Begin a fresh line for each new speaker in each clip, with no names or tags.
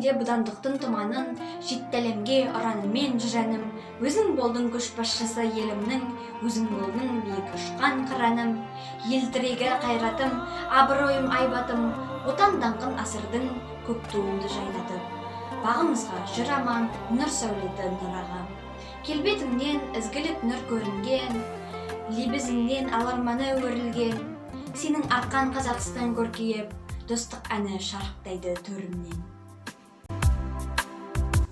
ішінде бұдандықтың тұманын, жеттелемге ұранымен жыраным, өзің болдың көшбасшысы елімнің, өзің болдың биік ұшқан қыраным, ел тірегі қайратым, абыройым айбатым, отан даңқын асырдың, көк туыңды жайнатып. Бағымызға жыр аман, нұр сәулеті нұрағам. Келбетіңнен ізгілік нұр көрінген, лебізіңнен аларманы өрілген, сенің арқан Қазақстан көркейіп, достық әні шарықтайды төрімнен.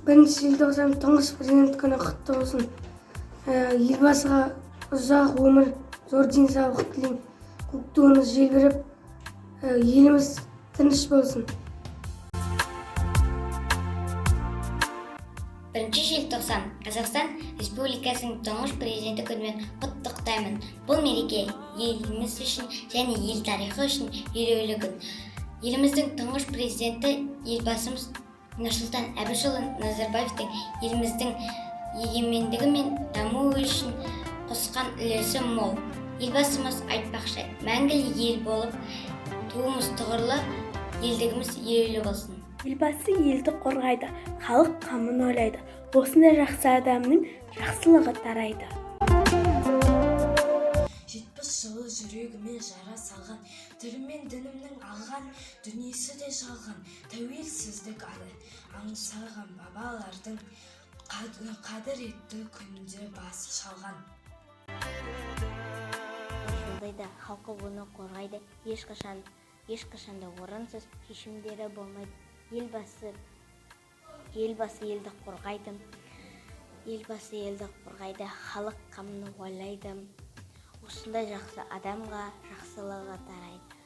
1 желтоқсан тұңғыш президент күні құтты болсын. Елбасыға ұзақ өмір, зор денсаулық тілеймін. Көк туымыз желбіреп, еліміз тыныш болсын.
1 желтоқсан Қазақстан Республикасының тұңғыш президенті күнімен құттықтаймын. Бұл мереке еліміз үшін және ел тарихы үшін елеулі күн. Еліміздің тұңғыш президенті елбасымыз Нұрсұлтан Әбішұлы Назарбаевтың еліміздің егемендігі мен дамуы үшін қосқан үлесі мол. Елбасымыз айтпақшы, мәңгілік ел болып, туымыз тұғырлы, елдігіміз елеулі болсын.
Елбасы елді қорғайды, халық қамын ойлайды. Осындай жақсы адамның жақсылығы тарайды.
70 жылы жүрегіме жара салған, тілім дінімнің алған, дүниесі де жалған, тәуелсіздік ады аңсаған бабалардың қадір етті күнде басы шалған.
Жолдайды, халқы оны қорғайды, ешқашанда орынсыз шешімдері болмайды. Елбасы елді қорғайды. Елбасы елді қорғайды, халық қамын ойлайды. Осындай жақсы адамға жақсылығы тарайды.